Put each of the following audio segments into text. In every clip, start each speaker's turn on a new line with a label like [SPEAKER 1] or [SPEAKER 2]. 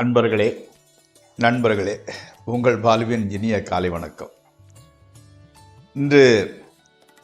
[SPEAKER 1] அன்பர்களே, நண்பர்களே, உங்கள் வாழ்வின் இனிய காலை வணக்கம். இன்று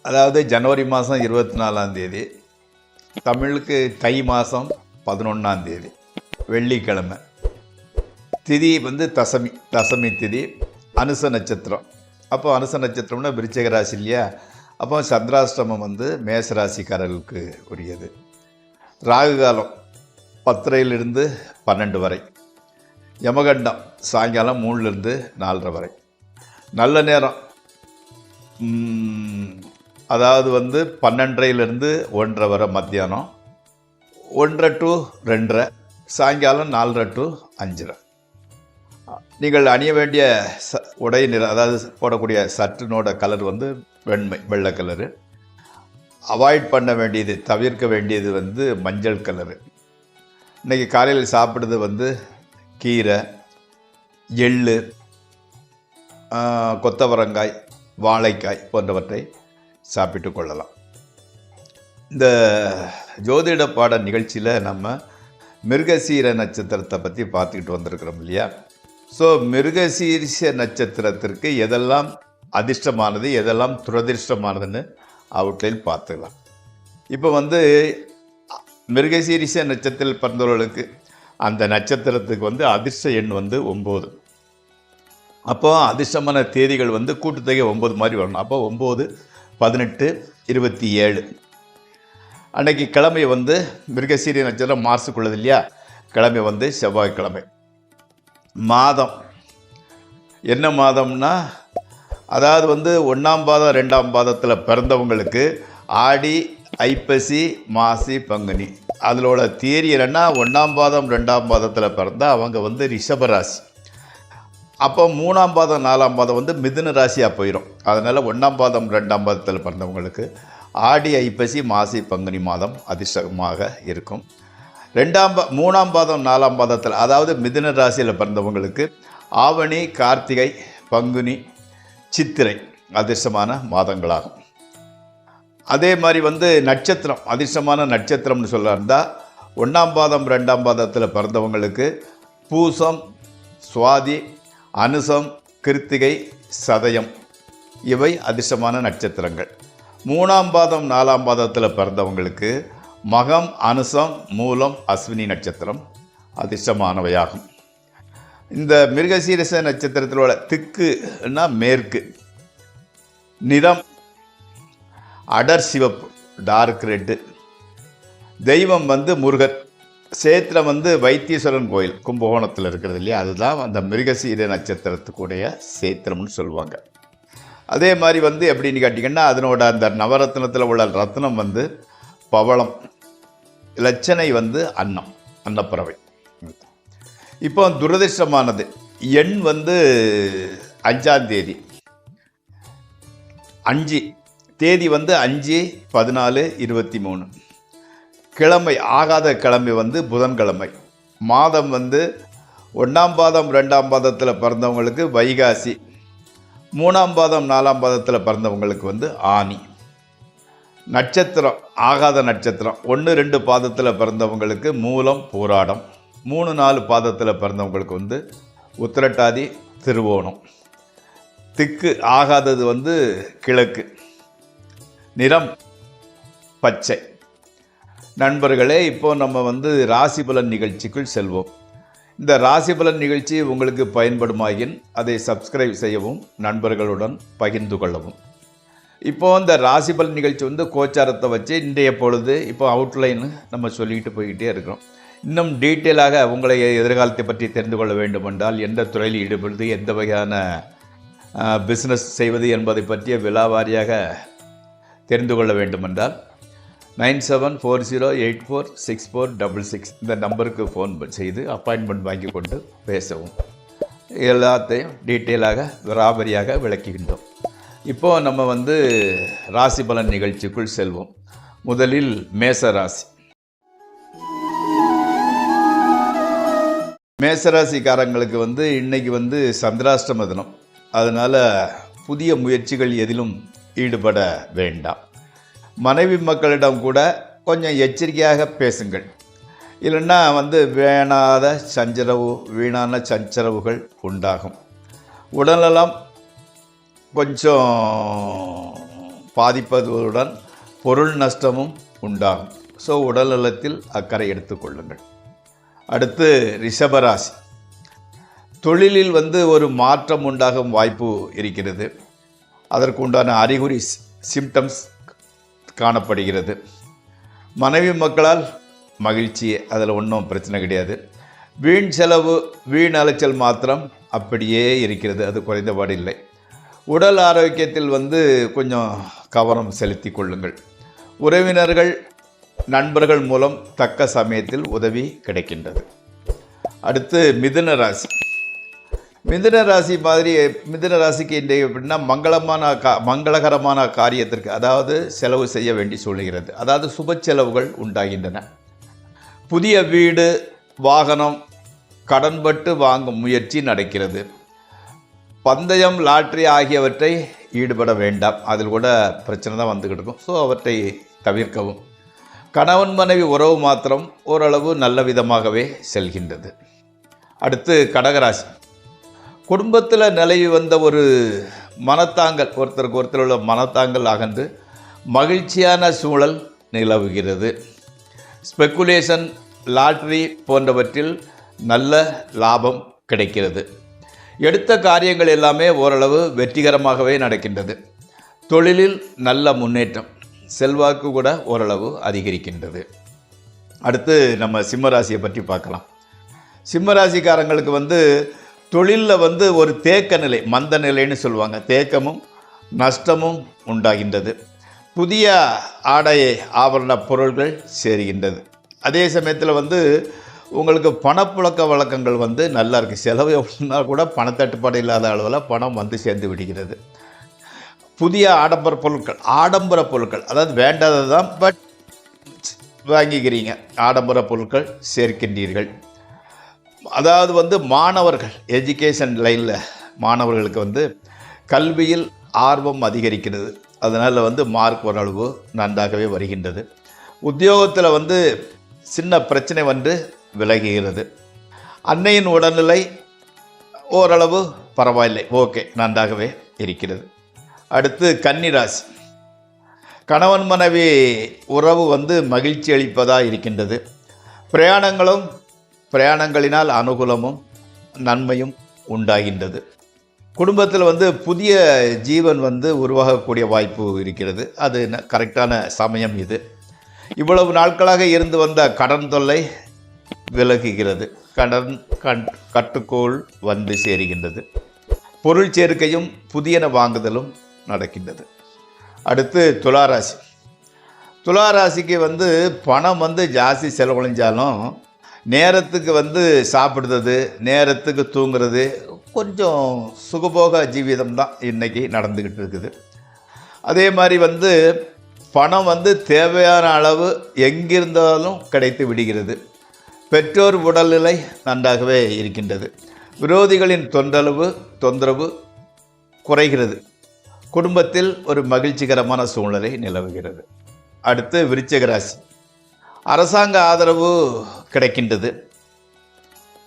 [SPEAKER 1] அதாவது ஜனவரி மாதம் 24 தமிழுக்கு தை மாதம் 11 வெள்ளிக்கிழமை. திதி தசமி திதி, அனுச நட்சத்திரம். அப்போ அனுச நட்சத்திரம்னா விருச்சிக ராசி இல்லையா? அப்போ சந்திராஷ்டமம் மேசராசிக்காரர்களுக்கு உரியது. ராகு காலம் 10 12 வரை. யமகண்டம் சாயங்காலம் 3 4 வரை. நல்ல நேரம் அதாவது 12 1 வரை மத்தியானம், 1 to 2, சாயங்காலம் 4 to 5. நீங்கள் அணிய வேண்டிய உடை நிறம், அதாவது போடக்கூடிய சற்றினோட கலர் வெள்ளை கலரு. அவாய்ட் பண்ண வேண்டியது, தவிர்க்க வேண்டியது மஞ்சள் கலரு. இன்றைக்கி காலையில் சாப்பிடுறது கீரை, எள்ளு, கொத்தவரங்காய், வாழைக்காய் போன்றவற்றை சாப்பிட்டு கொள்ளலாம். இந்த ஜோதிட பாட நிகழ்ச்சியில் நம்ம மிருகசீர நட்சத்திரத்தை பற்றி பார்த்துக்கிட்டு வந்திருக்கிறோம் இல்லையா? ஸோ மிருகசீரிஷ நட்சத்திரத்திற்கு எதெல்லாம் அதிர்ஷ்டமானது, எதெல்லாம் துரதிர்ஷ்டமானதுன்னு அவுட்லைன் பார்த்துக்கலாம். இப்போ மிருகசீரிஷ நட்சத்திரத்தில் பிறந்தவர்களுக்கு அந்த நட்சத்திரத்துக்கு அதிர்ஷ்ட எண் 9. அப்போ அதிர்ஷ்டமான தேதிகள் கூட்டுத்தொகை 9 மாதிரி வரணும். அப்போ 9, 18, 27. அன்னைக்கு கிழமை மிருகசீரிய நட்சத்திரம் மார்ஸுக்குள்ளது இல்லையா? கிழமை செவ்வாய்க்கிழமை. மாதம் என்ன மாதம்னா, அதாவது 1ஆம் பாதம் 2ஆம் பாதத்தில் பிறந்தவங்களுக்கு ஆடி, ஐப்பசி, மாசி, பங்குனி. அதிலோட தியரி என்னென்னா, 1ஆம் பாதம் 2ஆம் பாதத்தில் பிறந்தால் அவங்க ரிஷபராசி. அப்போ 3ஆம் பாதம் 4ஆம் பாதம் மிதுன ராசியாக போயிடும். அதனால் 1ஆம் பாதம் 2ஆம் பாதத்தில் பிறந்தவங்களுக்கு ஆடி, ஐப்பசி, மாசி, பங்குனி மாதம் அதிர்ஷ்டமாக இருக்கும். 3ஆம் பாதம் 4ஆம் பாதத்தில், அதாவது மிதுன ராசியில் பிறந்தவங்களுக்கு ஆவணி, கார்த்திகை, பங்குனி, சித்திரை அதிர்ஷ்டமான மாதங்களாகும். அதே மாதிரி நட்சத்திரம், அதிர்ஷ்டமான நட்சத்திரம்னு சொல்ல இருந்தால் 1ஆம் பாதம் 2ஆம் பாதத்தில் பிறந்தவங்களுக்கு பூசம், சுவாதி, அனுசம், கிருத்திகை, சதயம் இவை அதிர்ஷ்டமான நட்சத்திரங்கள். 3ஆம் பாதம் 4ஆம் பாதத்தில் பிறந்தவங்களுக்கு மகம், அனுசம், மூலம், அஸ்வினி நட்சத்திரம் அதிர்ஷ்டமானவையாகும். இந்த மிருகசீரிஷ நட்சத்திரத்தில் உள்ள திக்குன்னா மேற்கு, நிறம் அடர் சிவப்பு, டார்க் ரெட்டு. தெய்வம் முருகர். சேத்திரம் வைத்தீஸ்வரன் கோயில் கும்பகோணத்தில் இருக்கிறது இல்லையா? அதுதான் அந்த மிருகசீர நட்சத்திரத்துக்குடைய சேத்திரம்னு சொல்லுவாங்க. அதே மாதிரி எப்படின்னு கேட்டிங்கன்னா, அதனோட அந்த நவரத்னத்தில் உள்ள ரத்னம் பவளம், லட்சணை அன்னம், அன்னப்பறவை. இப்போ துரதிர்ஷ்டமானது எண் 5ஆம் தேதி, 5 தேதி 5, 14, 23. கிழமை ஆகாத கிழமை புதன்கிழமை. மாதம் 1ஆம் பாதம் 2ஆம் பாதத்தில் பிறந்தவங்களுக்கு வைகாசி, 3ஆம் பாதம் 4ஆம் பாதத்தில் பிறந்தவங்களுக்கு ஆனி. நட்சத்திரம் ஆகாத நட்சத்திரம் 1, 2 பாதத்தில் பிறந்தவங்களுக்கு மூலம், பூராடம். 3, 4 பாதத்தில் பிறந்தவங்களுக்கு உத்திரட்டாதி, திருவோணம். திக்கு ஆகாதது கிழக்கு, நிறம் பச்சை. நண்பர்களே, இப்போ நம்ம ராசி பலன் நிகழ்ச்சிக்குள் செல்வோம். இந்த ராசி பலன் நிகழ்ச்சி உங்களுக்கு பயன்படுமாயின் அதை சப்ஸ்கிரைப் செய்யவும், நண்பர்களுடன் பகிர்ந்து கொள்ளவும். இப்போ இந்த ராசி பலன் நிகழ்ச்சி கோச்சாரத்தை வச்சு இன்றைய பொழுது இப்போ அவுட்லைன் நம்ம சொல்லிக்கிட்டு போய்கிட்டே இருக்கிறோம். இன்னும் டீட்டெயிலாக உங்களை எதிர்காலத்தை பற்றி தெரிந்து கொள்ள வேண்டுமென்றால், எந்த துறையில் ஈடுபடுவது, எந்த வகையான பிஸ்னஸ் செய்வது என்பதை பற்றிய விலாவாரியாக தெரிந்து கொள்ள வேண்டுமென்றால் 9740846466 இந்த நம்பருக்கு ஃபோன் செய்து அப்பாயின்மெண்ட் வாங்கி கொண்டு பேசவும். எல்லாத்தையும் டீட்டெயிலாக விராபரியாக விளக்குகின்றோம். இப்போது நம்ம ராசி பலன் நிகழ்ச்சிக்குள் செல்வோம். முதலில் மேசராசி. மேசராசிக்காரங்களுக்கு இன்றைக்கி சந்திராஷ்டம தினம். அதனால் புதிய முயற்சிகள் எதிலும் ஈடுபட வேண்டாம். மனைவி மக்களிடம் கூட கொஞ்சம் எச்சரிக்கையாக பேசுங்கள். இல்லைன்னா வீணான சஞ்சரவுகள் உண்டாகும். உடல்நலம் கொஞ்சம் பாதிப்பதுடன் பொருள் நஷ்டமும் உண்டாகும். ஸோ உடல்நலத்தில் அக்கறை எடுத்துக்கொள்ளுங்கள். அடுத்து ரிஷபராசி. தொழிலில் ஒரு மாற்றம் உண்டாகும் வாய்ப்பு இருக்கிறது. அதற்கு உண்டான அறிகுறி சிம்டம்ஸ் காணப்படுகிறது. மனைவி மக்களால் மகிழ்ச்சி, அதில் ஒன்றும் பிரச்சனை கிடையாது. வீண் செலவு, வீண் அலைச்சல் மாத்திரம் அப்படியே இருக்கிறது, அது குறைந்தபாடு இல்லை. உடல் ஆரோக்கியத்தில் கொஞ்சம் கவனம் செலுத்தி கொள்ளுங்கள். உறவினர்கள் நண்பர்கள் மூலம் தக்க சமயத்தில் உதவி கிடைக்கின்றது. அடுத்து மிதுன ராசி. மிதுன ராசி மாதிரி மிதுன ராசிக்கு இன்றைய எப்படின்னா மங்களகரமான காரியத்திற்கு அதாவது செலவு செய்ய வேண்டி சொல்லுகிறது. அதாவது சுப செலவுகள் உண்டாகின்றன. புதிய வீடு, வாகனம் கடன்பட்டு வாங்கும் முயற்சி நடக்கிறது. பந்தயம், லாட்ரி ஆகியவற்றை ஈடுபட வேண்டாம், அதில் கூட பிரச்சனை தான் வந்துக்கிட்டு இருக்கும். ஸோ அவற்றை தவிர்க்கவும். கணவன் மனைவி உறவு மாத்திரம் ஓரளவு நல்ல விதமாகவே செல்கின்றது. அடுத்து கடகராசி. குடும்பத்தில் நிலவி வந்த ஒரு மனத்தாங்கல், ஒருத்தருக்கு ஒருத்தர் உள்ள மனத்தாங்கல் அகன்று மகிழ்ச்சியான சூழல் நிலவுகிறது. ஸ்பெக்குலேஷன், லாட்ரி போன்றவற்றில் நல்ல லாபம் கிடைக்கிறது. எடுத்த காரியங்கள் எல்லாமே ஓரளவு வெற்றிகரமாகவே நடக்கின்றது. தொழிலில் நல்ல முன்னேற்றம், செல்வாக்கு கூட ஓரளவு அதிகரிக்கின்றது. அடுத்து நம்ம சிம்மராசியை பற்றி பார்க்கலாம். சிம்மராசிக்காரங்களுக்கு தொழிலில் ஒரு தேக்க நிலை, மந்த நிலைன்னு சொல்லுவாங்க. தேக்கமும் நஷ்டமும் உண்டாகின்றது. புதிய ஆடை ஆபரண பொருட்கள் சேருகின்றது. அதே சமயத்தில் உங்களுக்கு பணப்புழக்க வழக்கங்கள் நல்லா இருக்குது. செலவு எவ்வளோனா கூட பணத்தட்டுப்பாடு இல்லாத அளவில் பணம் சேர்ந்து விடுகிறது. புதிய ஆடம்பர பொருட்கள் அதாவது வேண்டாதது தான், பட் வாங்கிக்கிறீங்க. ஆடம்பர பொருட்கள் சேர்க்கின்றீர்கள். அதாவது மாணவர்கள் எஜுகேஷன் லைனில் மாணவர்களுக்கு கல்வியில் ஆர்வம் அதிகரிக்கிறது. அதனால் மார்க் ஓரளவு நன்றாகவே வருகின்றது. உத்தியோகத்தில் சின்ன பிரச்சனை விலகுகிறது. அன்னையின் உடல்நிலை ஓரளவு பரவாயில்லை, ஓகே, நன்றாகவே இருக்கிறது. அடுத்து கன்னிராசி. கணவன் மனைவி உறவு மகிழ்ச்சி அளிப்பதாக இருக்கின்றது. பிரயாணங்களினால் அனுகூலமும் நன்மையும் உண்டாகின்றது. குடும்பத்தில் புதிய ஜீவன் உருவாகக்கூடிய வாய்ப்பு இருக்கிறது. அது கரெக்டான சமயம் இது. இவ்வளவு நாட்களாக இருந்து வந்த கடன் தொல்லை விலகுகிறது. கட்டுக்கோள் சேருகின்றது. பொருள் சேர்க்கையும் புதியன வாங்குதலும் நடக்கின்றது. அடுத்து துளாராசி. துளாராசிக்கு பணம் ஜாஸ்தி செலவழிஞ்சாலும் நேரத்துக்கு சாப்பிடுறது, நேரத்துக்கு தூங்குறது, கொஞ்சம் சுகபோக ஜீவிதம் தான் இன்றைக்கி நடந்துக்கிட்டு இருக்குது. அதே மாதிரி பணம் தேவையான அளவு எங்கிருந்தாலும் கிடைத்து விடுகிறது. பெற்றோர் உடல்நிலை நன்றாகவே இருக்கின்றது. விரோதிகளின் தொந்தரவு குறைகிறது. குடும்பத்தில் ஒரு மகிழ்ச்சிகரமான சூழ்நிலை நிலவுகிறது. அடுத்து விருச்சிக ராசி. அரசாங்க ஆதரவு கிடைக்கின்றது.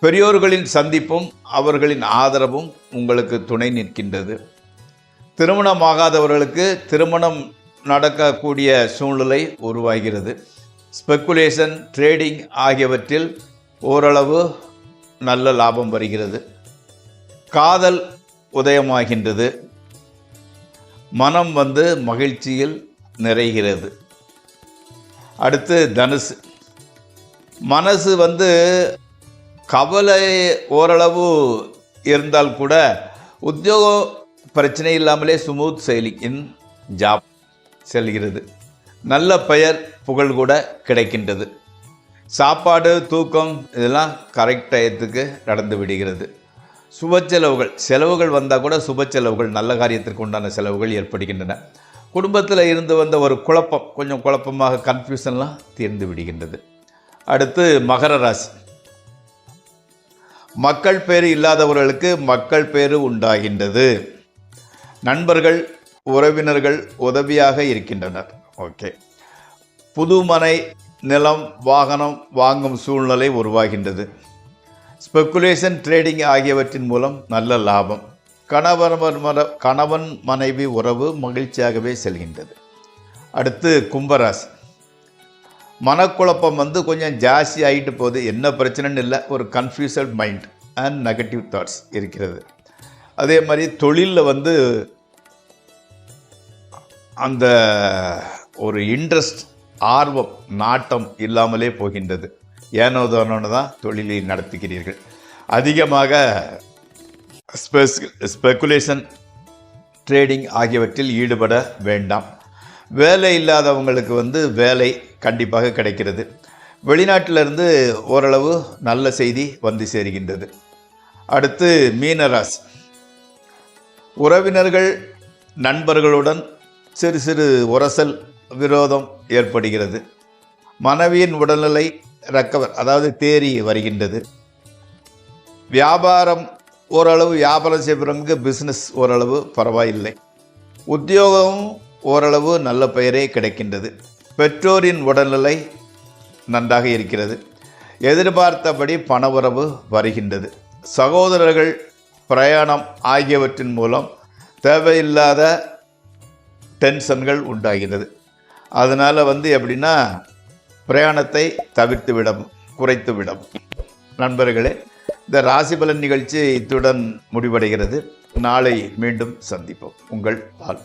[SPEAKER 1] பெரியோர்களின் சந்திப்பும் அவர்களின் ஆதரவும் உங்களுக்கு துணை நிற்கின்றது. திருமணமாகாதவர்களுக்கு திருமணம் நடக்கக்கூடிய சூழ்நிலை உருவாகிறது. ஸ்பெக்குலேஷன், ட்ரேடிங் ஆகியவற்றில் ஓரளவு நல்ல லாபம் வருகிறது. காதல் உதயமாகின்றது. மனம் மகிழ்ச்சியில் நிறைகிறது. அடுத்து தனுசு. மனசு கவலை ஓரளவு இருந்தால் கூட உத்தியோகம் பிரச்சனை இல்லாமலே ஸ்மூத் செயிலிங் இன் ஜாப் செல்கிறது. நல்ல பெயர் புகழ் கூட கிடைக்கின்றது. சாப்பாடு, தூக்கம் இதெல்லாம் கரெக்ட் டயத்துக்கு நடந்து விடுகிறது. சுப செலவுகள் வந்தால் கூட சுப செலவுகள், நல்ல காரியத்திற்கு உண்டான செலவுகள் ஏற்படுகின்றன. குடும்பத்தில் இருந்து வந்த ஒரு கொஞ்சம் குழப்பமாக கன்ஃபியூஷன்லாம் தீர்ந்து விடுகின்றது. அடுத்து மகர ராசி. மக்கள் பேறு இல்லாதவர்களுக்கு மக்கள் பேறு உண்டாகின்றது. நண்பர்கள், உறவினர்கள் உதவியாக இருக்கின்றனர். ஓகே. புது மனை
[SPEAKER 2] நிலம், வாகனம் வாங்கும் சூழ்நிலை உருவாகின்றது. ஸ்பெக்குலேஷன், ட்ரேடிங் ஆகியவற்றின் மூலம் நல்ல லாபம். கணவன் மனைவி உறவு மகிழ்ச்சியாகவே செல்கின்றது. அடுத்து கும்பராசி. மனக்குழப்பம் கொஞ்சம் ஜாஸ்தி ஆகிட்டு போகுது. என்ன பிரச்சனைன்னு இல்லை, ஒரு கன்ஃபியூசட் மைண்ட் அண்ட் நெகட்டிவ் தாட்ஸ் இருக்கிறது. அதே மாதிரி தொழிலில் அந்த ஒரு இன்ட்ரெஸ்ட், ஆர்வம், நாட்டம் இல்லாமலே போகின்றது. ஏனோதானோன்னு தான் தொழிலை நடத்துகிறீர்கள். அதிகமாக ஸ்பெக்குலேஷன், ட்ரேடிங் ஆகியவற்றில் ஈடுபட வேண்டாம். வேலை இல்லாதவங்களுக்கு வேலை கண்டிப்பாக கிடைக்கிறது. வெளிநாட்டிலிருந்து ஓரளவு நல்ல செய்தி வந்து சேருகின்றது. அடுத்து மீனராசி. உறவினர்கள், நண்பர்களுடன் சிறு சிறு உரசல், விரோதம் ஏற்படுகிறது. மனைவியின் உடல்நிலை அதாவது தேறி வருகின்றது. வியாபாரம் ஓரளவு, வியாபாரம் செய்கிறவங்களுக்கு பிஸ்னஸ் ஓரளவு பரவாயில்லை. உத்தியோகம் ஓரளவு நல்ல பெயரே கிடைக்கின்றது. பெற்றோரின் உடல்நிலை நன்றாக இருக்கிறது. எதிர்பார்த்தபடி பண உறவு வருகின்றது. சகோதரர்கள், பிரயாணம் ஆகியவற்றின் மூலம் தேவையில்லாத டென்ஷன்கள் உண்டாகிறது. அதனால் எப்படின்னா பிரயாணத்தை குறைத்து விடும். நண்பர்களே, இந்த ராசி பலன் நிகழ்ச்சி இத்துடன் முடிவடைகிறது. நாளை மீண்டும் சந்திப்போம். உங்கள் பால்.